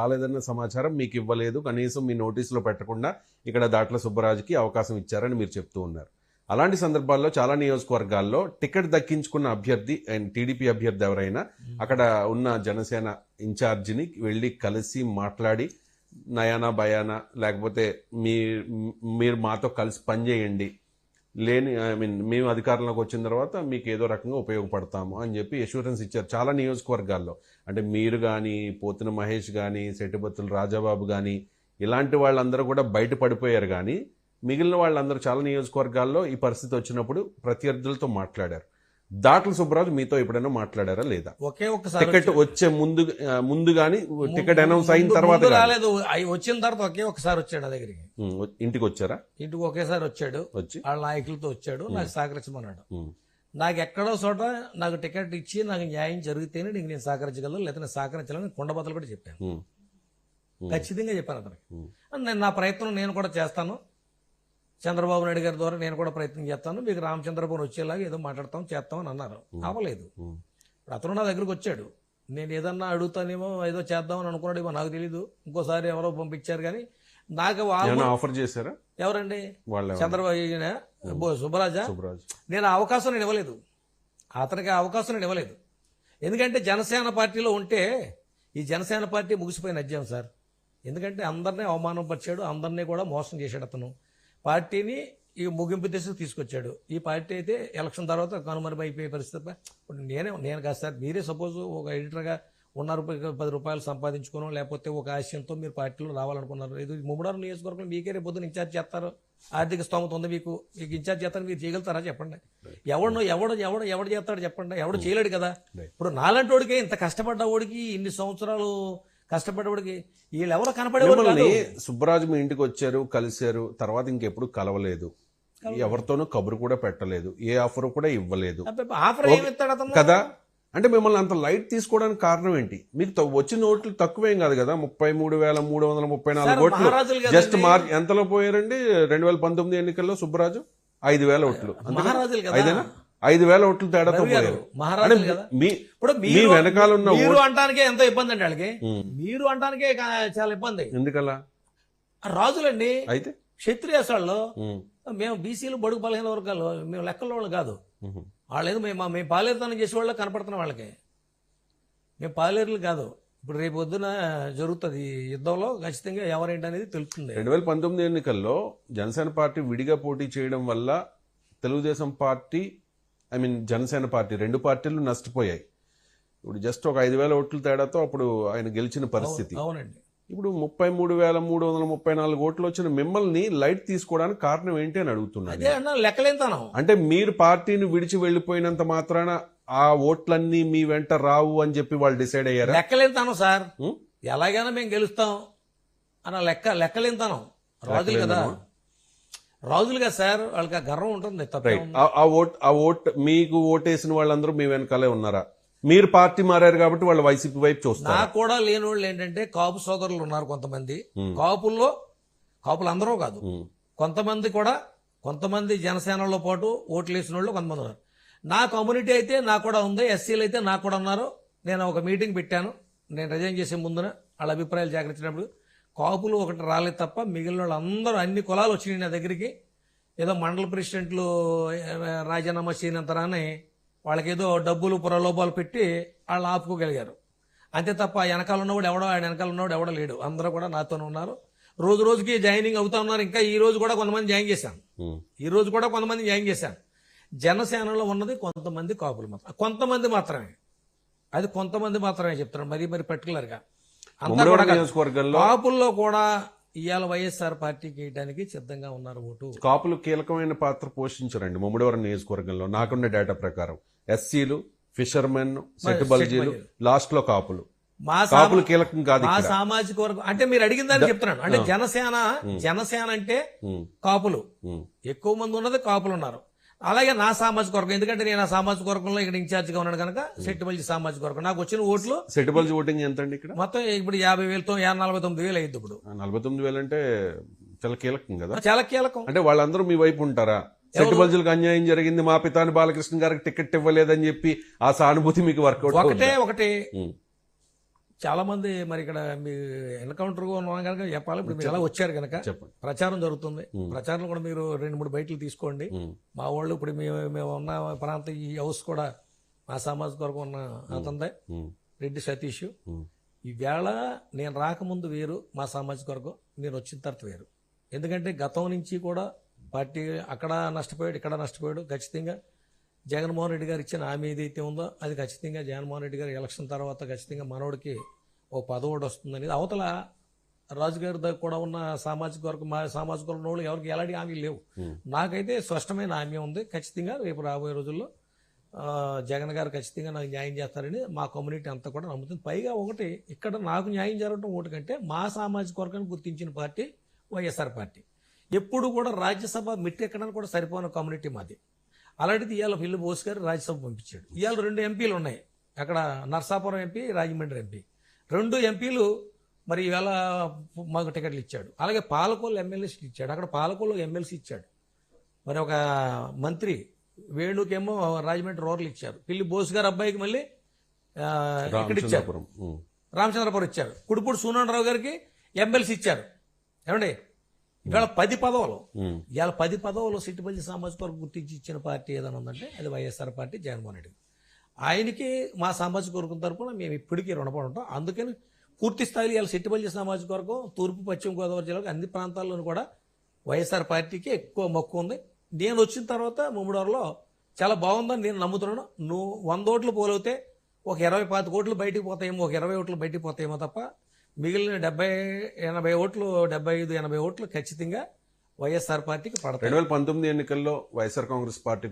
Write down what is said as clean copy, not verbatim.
రాలేదన్న సమాచారం మీకు ఇవ్వలేదు, కనీసం మీ నోటీసులో పెట్టకుండా ఇక్కడ దాట్ల సుబ్బరాజుకి అవకాశం ఇచ్చారని మీరు చెప్తూ ఉన్నారు. అలాంటి సందర్భాల్లో చాలా నియోజకవర్గాల్లో టికెట్ దక్కించుకున్న అభ్యర్థి అండ్ టీడీపీ అభ్యర్థి ఎవరైనా అక్కడ ఉన్న జనసేన ఇన్ఛార్జిని వెళ్ళి కలిసి మాట్లాడి నయానా భయానా లేకపోతే మీరు మాతో కలిసి పనిచేయండి, మేము అధికారంలోకి వచ్చిన తర్వాత మీకు ఏదో రకంగా ఉపయోగపడతాము అని చెప్పి అష్యూరెన్స్ ఇచ్చారు చాలా నియోజకవర్గాల్లో. అంటే మీరు కానీ, పోతిన మహేష్ కానీ, సెట్టిబత్తుల రాజాబాబు కానీ, ఇలాంటి వాళ్ళందరూ కూడా బయట పడిపోయారు. కానీ మిగిలిన వాళ్ళందరూ చాలా నియోజకవర్గాల్లో ఈ పరిస్థితి వచ్చినప్పుడు ప్రత్యర్థులతో మాట్లాడారు. దాట్ల సుబ్బరాజు మీతో ఎప్పుడైనా మాట్లాడారా లేదా? ఒకే ఒకసారి టికెట్ వచ్చే ముందు గానీ టికెట్ అనౌన్స్ అయిన తర్వాత రాలేదు, వచ్చిన తర్వాత ఒకే ఒకసారి వచ్చాడు నా దగ్గరికి. ఇంటికి వచ్చారా? ఇంటికి ఒకేసారి వచ్చాడు, వచ్చి వాళ్ళ నాయకులతో వచ్చాడు, నాకు సహకరించమన్నాడు. నాకు ఎక్కడో చోట నాకు టికెట్ ఇచ్చి నాకు న్యాయం జరిగితేనే నీకు నేను సహకరించగలను, లేకపోతే నేను సహకరించాలని కొండబద్దలు కూడా చెప్పాను. ఖచ్చితంగా చెప్పాను అతనికి. నా ప్రయత్నం నేను కూడా చేస్తాను, చంద్రబాబు నాయుడు గారి ద్వారా నేను కూడా ప్రయత్నం చేస్తాను, మీకు రామచంద్రపురం వచ్చేలాగా ఏదో మాట్లాడతాం చేస్తామని అన్నారు. అవ్వలేదు. అతను నా దగ్గరకు వచ్చాడు, నేను ఏదన్నా అడుగుతానేమో ఏదో చేద్దామని అనుకున్నాడేమో నాకు తెలీదు. ఇంకోసారి ఎవరో పంపించారు కానీ నాకు ఆఫర్ చేశారా? ఎవరండి? చంద్రబాబు సుబ్బరాజా. నేను ఆ అవకాశం నేను ఇవ్వలేదు, అతనికి ఆ అవకాశం నేను ఇవ్వలేదు. ఎందుకంటే జనసేన పార్టీలో ఉంటే ఈ జనసేన పార్టీ ముగిసిపోయిన అధ్యాయం సార్. ఎందుకంటే అందరినీ అవమానపరిచాడు, అందరినీ కూడా మోసం చేశాడు. అతను పార్టీని ఈ ముగింపు దిశకు తీసుకొచ్చాడు. ఈ పార్టీ అయితే ఎలక్షన్ తర్వాత కనుమరుగైపోయే పరిస్థితి. ఇప్పుడు నేను కాదు సార్, మీరే సపోజ్ ఒక ఎడిటర్గా ₹10 సంపాదించుకోవడం లేకపోతే ఒక ఆశయంతో మీరు పార్టీలో రావాలనుకున్నారు. ఇది ముమ్మడారు నియోజకవర్గం మీకే రేపు పొద్దున ఇన్ఛార్జ్ చేస్తారు, ఆర్థిక స్తోమత ఉంది మీకు ఇన్ఛార్జ్ చేస్తారు, మీరు చేయగలుగుతారా చెప్పండి? ఎవడు చేస్తాడు చెప్పండి? ఎవడు చేయలేడు కదా. ఇప్పుడు నాలాంటి వాడికి ఇంత కష్టపడ్డ వాడికి ఇన్ని సంవత్సరాలు కష్టపడ్డవాడికి వీళ్ళెవరో కనపడేవాళ్ళు. సుబ్బరాజు మీ ఇంటికి వచ్చారు, కలిశారు, తర్వాత ఇంకెప్పుడు కలవలేదు, ఎవరితోనూ కబురు కూడా పెట్టలేదు, ఏ ఆఫర్ కూడా ఇవ్వలేదు కదా. అంటే మిమ్మల్ని అంత లైట్ తీసుకోవడానికి కారణం ఏంటి? మీకు వచ్చిన ఓట్లు తక్కువేం కాదు కదా, 33,334 ఓట్లు. జస్ట్ మార్క్ ఎంతలో పోయారండి 2019 ఎన్నికల్లో సుబ్బరాజు? 5,000 ఓట్లు. 5,000 ఓట్లు తేడాతో పోయారు. మీ వెనకాల ఉన్న మీరు అంటానికే ఎంతో ఇబ్బంది అండి వాళ్ళకి, మీరు అంటానికే చాలా ఇబ్బంది. ఎందుకలా? రాజులండి, అయితే క్షత్రియాసాల్లో మేము బీసీలు బడుగు బలహీన వర్గాలు, మేము లెక్కల వాళ్ళు కాదు. వాళ్ళేదో మేము పాలేరుతనం చేసే వాళ్ళకి కనపడుతున్నాం వాళ్ళకి, మేము పాలేరులు కాదు. ఇప్పుడు రేపు పొద్దున జరుగుతుంది యుద్ధంలో ఖచ్చితంగా ఎవరేంటి అనేది తెలుస్తుంది. 2019 ఎన్నికల్లో జనసేన పార్టీ విడిగా పోటీ చేయడం వల్ల తెలుగుదేశం పార్టీ జనసేన పార్టీ 2 పార్టీలు నష్టపోయాయి. ఇప్పుడు జస్ట్ ఒక 5,000 ఓట్ల తేడాతో అప్పుడు ఆయన గెలిచిన పరిస్థితి. అవునండి. ఇప్పుడు 33,334 ఓట్లు వచ్చిన మిమ్మల్ని లైట్ తీసుకోవడానికి కారణం ఏంటి అని అడుగుతున్నాను. లెక్కలేంతనం అంటే మీరు పార్టీని విడిచి వెళ్లిపోయినంత మాత్రాన ఆ ఓట్లన్నీ మీ వెంట రావు అని చెప్పి వాళ్ళు డిసైడ్ అయ్యారు. లెక్కలేంతనం సార్, ఎలాగైనా మేము గెలుస్తాం అన్న లెక్కలేంతనం. రాజులు కదా, రాజులు కదా సార్, వాళ్ళకి ఆ గర్వం ఉంటుంది. ఆ ఓట్ మీకు ఓటేసిన వాళ్ళందరూ మీ వెనకాలే ఉన్నారా? మీరు పార్టీ మారారు కాబట్టి వాళ్ళు వైసీపీ వైపు చూస్తారు. నాకు కూడా లేని వాళ్ళు ఏంటంటే కాపు సోదరులు ఉన్నారు కొంతమంది. కాపులు అందరూ కాదు, కొంతమంది జనసేనలో పాటు ఓట్లు వేసిన వాళ్ళు కొంతమంది ఉన్నారు. నా కమ్యూనిటీ అయితే నాకు కూడా ఉంది, ఎస్సీలు అయితే నాకు కూడా ఉన్నారు. నేను ఒక మీటింగ్ పెట్టాను, నేను రిజైన్ చేసే ముందున వాళ్ళ అభిప్రాయాలు సేకరించినప్పుడు కాపులు ఒకటి రాలేదు తప్ప మిగిలిన వాళ్ళు అందరూ అన్ని కులాలు వచ్చినాయి నా దగ్గరికి. ఏదో మండల ప్రెసిడెంట్లు రాజీనామా చేయనంతరానే వాళ్ళకి ఏదో డబ్బులు ప్రలోభాలు పెట్టి వాళ్ళు ఆపుకోగలిగారు అంతే తప్ప వెనకాల ఉన్నవాడు ఎవడో, ఆయన వెనకాల ఉన్నవాడు ఎవడో లేడు. అందరూ కూడా నాతోనే ఉన్నారు. రోజు రోజుకి జాయినింగ్ అవుతా ఉన్నారు. ఇంకా ఈ రోజు కూడా కొంతమంది జాయిన్ చేశాను. జనసేనలో ఉన్నది కొంతమంది కాపులు మాత్రం, కొంతమంది మాత్రమే చెప్తున్నాను, మరీ పర్టికులర్ గా. కాపుల్లో కూడా ఇవాళ వైఎస్ఆర్ పార్టీకి వేయడానికి సిద్ధంగా ఉన్నారు ఓటు. కాపులు కీలకమైన పాత్ర పోషించారండి ముమ్మడివరం నియోజకవర్గంలో నాకున్న డేటా ప్రకారం. ఎస్సీలు, ఫిషర్మెన్, సెట్ బల్జీలు, లాస్ట్ లో కాపులు కీలకం కాదు. మా సామాజిక వర్గం అంటే మీరు అడిగిన దాన్ని చెప్తున్నాను. అంటే జనసేన అంటే కాపులు ఎక్కువ మంది ఉన్నది, కాపులు ఉన్నారు. అలాగే నా సామాజిక వర్గం, ఎందుకంటే నేను ఆ సామాజిక వర్గంలో ఇక్కడ ఇన్ఛార్జిగా ఉన్నాను కనుక సెట్టిబల్జీ సామాజిక వర్గం. నాకు వచ్చిన ఓట్లు, సెట్టిబల్జీ ఓటింగ్ ఎంత అండి ఇక్కడ? మొత్తం ఇప్పుడు 50,000తో 49,000 అయింది. ఇప్పుడు 49,000 అంటే చాలా కీలకం కదా. చాలా కీలకం. అంటే వాళ్ళందరూ మీ వైపు ఉంటారా? సెట్టిబల్జీలకు అన్యాయం జరిగింది, మా పితాని బాలకృష్ణ గారికి టికెట్ ఇవ్వలేదని చెప్పి ఆ సానుభూతి మీకు వర్కౌట్? ఒకటే చాలా మంది మరి ఇక్కడ మీ ఎన్కౌంటర్ ఉన్నాం కనుక చెప్పాలి. ఇప్పుడు మీరు ఎలా వచ్చారు కనుక చెప్పండి. ప్రచారం జరుగుతుంది. ప్రచారం కూడా మీరు 2-3 బయటలు తీసుకోండి. మా వాళ్ళు ఇప్పుడు మేము ఉన్న ప్రాంత ఈ హౌస్ కూడా మా సామాజిక వర్గం ఉన్న అతందే రెడ్డి సతీష్. ఈవేళ నేను రాకముందు వేరు మా సామాజిక వర్గం, నేను వచ్చిన తర్వాత వేరు. ఎందుకంటే గతం నుంచి కూడా పార్టీ అక్కడ నష్టపోయాడు, ఇక్కడ నష్టపోయాడు. ఖచ్చితంగా జగన్మోహన్ రెడ్డి గారు ఇచ్చిన హామీ ఏదైతే ఉందో అది ఖచ్చితంగా జగన్మోహన్ రెడ్డి గారు ఎలక్షన్ తర్వాత ఖచ్చితంగా మనోడికి ఓ పదవుడు వస్తుందనేది అవతల రాజుగారి దగ్గర కూడా ఉన్న సామాజిక వర్గం, మా సామాజిక వర్గం వాళ్ళు ఎవరికి ఎలాంటి హామీలు లేవు. నాకైతే స్పష్టమైన హామీ ఉంది. ఖచ్చితంగా రేపు రాబోయే రోజుల్లో జగన్ గారు ఖచ్చితంగా నాకు న్యాయం చేస్తారని మా కమ్యూనిటీ అంతా కూడా నమ్ముతుంది. పైగా ఒకటి ఇక్కడ నాకు న్యాయం జరగడం ఒకటి కంటే మా సామాజిక వర్గాన్ని గుర్తించిన పార్టీ వైఎస్ఆర్ పార్టీ. ఎప్పుడు కూడా రాజ్యసభ మెట్టెక్కడానికి కూడా సరిపోయిన కమ్యూనిటీ మాది. అలాంటిది ఇవాళ పిల్లి బోస్ గారు రాజ్యసభ పంపించాడు. ఇవాళ 2 ఎంపీలు ఉన్నాయి అక్కడ, నర్సాపురం ఎంపీ, రాజమండ్రి ఎంపీ. 2 ఎంపీలు మరి ఇవాళ మాకు టికెట్లు ఇచ్చాడు. అలాగే పాలకొల్లు ఎమ్మెల్యేసీ ఇచ్చాడు. అక్కడ పాలకొల్లు ఎమ్మెల్సీ ఇచ్చాడు. మరి ఒక మంత్రి వేణుకేమో రాజమండ్రి రూరల్ ఇచ్చారు. పిల్లి బోస్ గారు అబ్బాయికి మళ్ళీ ఇక్కడ ఇచ్చారు, రామచంద్రపురం ఇచ్చారు. కుడిపూడి సూనారావు గారికి ఎమ్మెల్సీ ఇచ్చారు. ఏమండి ఇవాళ 10 పదవులు, ఇవాళ 10 పదవులు సిట్టిపల్లి సామాజిక వర్గం గుర్తించి ఇచ్చిన పార్టీ ఏదైనా ఉందంటే అది వైఎస్ఆర్ పార్టీ, జగన్మోహన్ రెడ్డి. ఆయనకి మా సామాజిక వర్గం తరఫున మేము ఇప్పటికీ రుణపడి ఉంటాం. అందుకని పూర్తి స్థాయిలో ఇవాళ సిట్టిపల్లి సామాజిక వర్గం తూర్పు పశ్చిమ గోదావరి జిల్లాకు అన్ని ప్రాంతాల్లోనూ కూడా వైఎస్ఆర్ పార్టీకి ఎక్కువ మక్కువ ఉంది. నేను వచ్చిన తర్వాత ముమ్మడివారిలో చాలా బాగుందని నేను నమ్ముతున్నాను. నువ్వు 100 ఓట్లు పోలవుతే ఒక 20-25 ఓట్లు బయటికి పోతాయేమో, ఒక 20 ఓట్లు బయటికి పోతాయేమో తప్ప మిగిలిన 70-80 ఓట్లు, 75-80 ఓట్లు ఖచ్చితంగా వైఎస్ఆర్ పార్టీకి పడతాయి. 2019 ఎన్నికల్లో వైఎస్ఆర్ కాంగ్రెస్ పార్టీకి